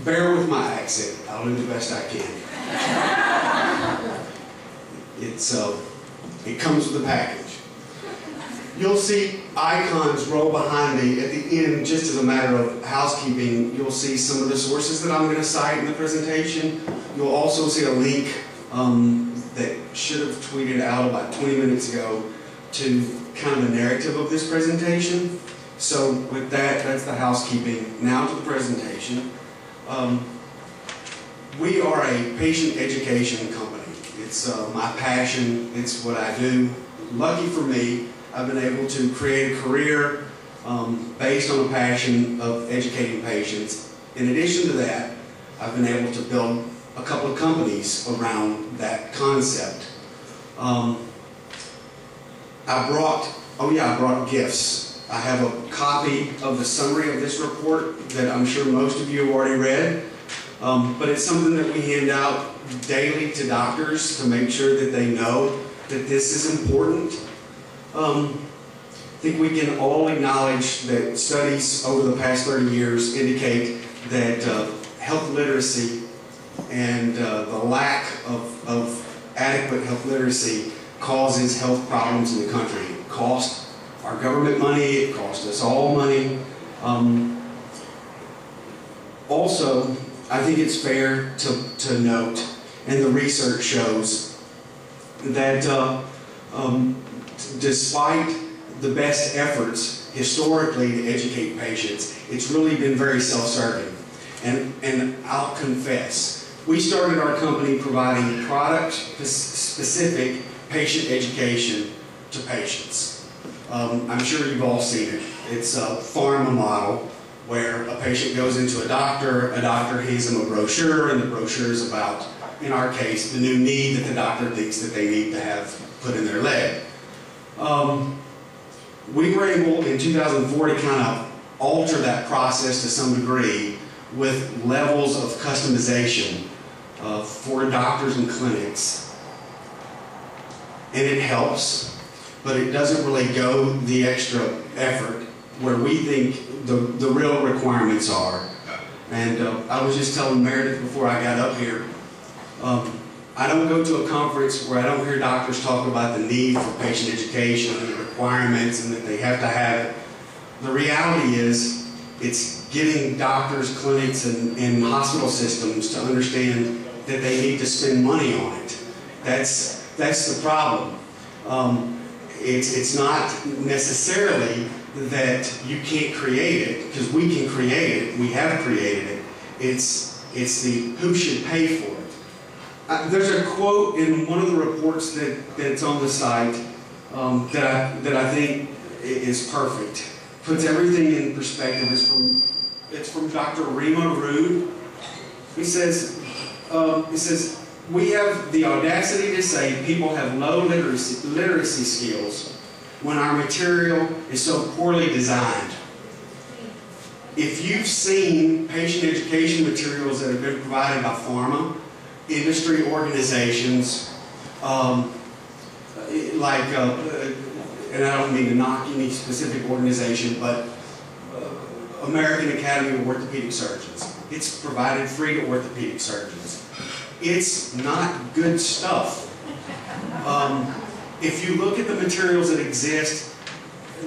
bear with my accent. I'll do the best I can. It comes with a package. You'll see icons roll behind me at the end, just as a matter of housekeeping. You'll see some of the sources that I'm going to cite in the presentation. You'll also see a link that should have tweeted out about 20 minutes ago to kind of the narrative of this presentation. So with that, that's the housekeeping. Now to the presentation. We are a patient education company. It's my passion. It's what I do. Lucky for me, I've been able to create a career based on a passion of educating patients. In addition to that, I've been able to build a couple of companies around that concept. I brought gifts. I have a copy of the summary of this report that I'm sure most of you have already read, but it's something that we hand out daily to doctors to make sure that they know that this is important. I think we can all acknowledge that studies over the past 30 years indicate that health literacy and the lack of adequate health literacy causes health problems in the country. It costs our government money, it costs us all money. Also, I think it's fair to note, and the research shows, that despite the best efforts historically to educate patients, it's really been very self-serving. And I'll confess, we started our company providing product-specific patient education to patients. I'm sure you've all seen it. It's a pharma model where a patient goes into a doctor hands them a brochure, and the brochure is about, in our case, the new knee that the doctor thinks that they need to have put in their leg. We were able in 2004 to kind of alter that process to some degree with levels of customization for doctors and clinics. And it helps, but it doesn't really go the extra effort where we think the real requirements are. And I was just telling Meredith before I got up here, I don't go to a conference where I don't hear doctors talk about the need for patient education and the requirements and that they have to have it. The reality is, it's getting doctors, clinics, and hospital systems to understand that they need to spend money on it. That's the problem. It's not necessarily that you can't create it, because we can create it, we have created it. It's the who should pay for it. There's a quote in one of the reports that's on the site that I think is perfect. Puts everything in perspective. It's from Dr. Rima Rood. He says, we have the audacity to say people have low literacy skills when our material is so poorly designed. If you've seen patient education materials that have been provided by pharma, industry organizations, and I don't mean to knock any specific organization, but American Academy of Orthopedic Surgeons. It's provided free to orthopedic surgeons. It's not good stuff. If you look at the materials that exist,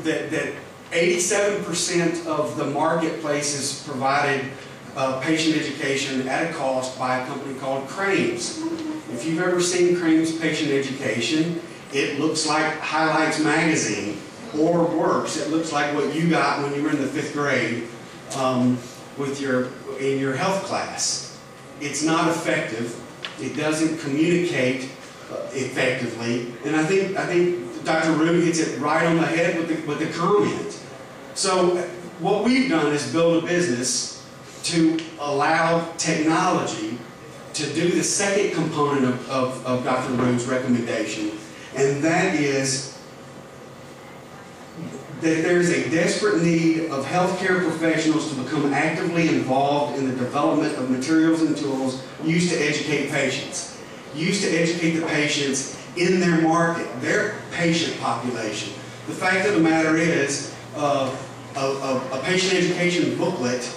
that 87% of the marketplace is provided patient education at a cost by a company called Cranes. If you've ever seen Cranes patient education, it looks like Highlights magazine, or worse, it looks like what you got when you were in the 5th grade in your health class. It's not effective. It doesn't communicate effectively, and I think Dr. Rood hits it right on the head with the comment. So what we've done is build a business to allow technology to do the second component of Dr. Rood's recommendation, and that is that there's a desperate need of healthcare professionals to become actively involved in the development of materials and tools used to educate patients. Used to educate the patients in their market, their patient population. The fact of the matter is, a patient education booklet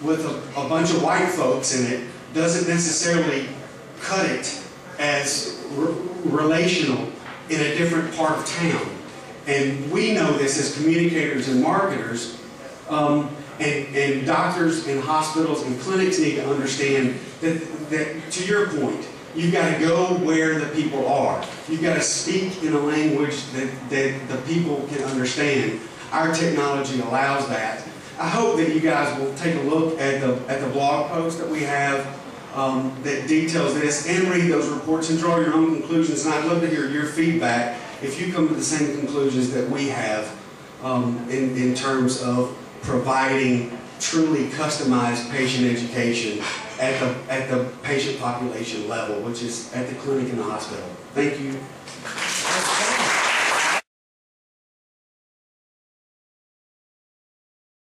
with a bunch of white folks in it doesn't necessarily cut it as relational in a different part of town. And we know this as communicators and marketers, and doctors and hospitals and clinics need to understand that to your point, you've got to go where the people are. You've got to speak in a language that the people can understand. Our technology allows that. I hope that you guys will take a look at the blog post that we have that details this, and read those reports and draw your own conclusions. And I'd love to hear your feedback if you come to the same conclusions that we have in terms of providing truly customized patient education at the patient population level, which is at the clinic and the hospital. Thank you.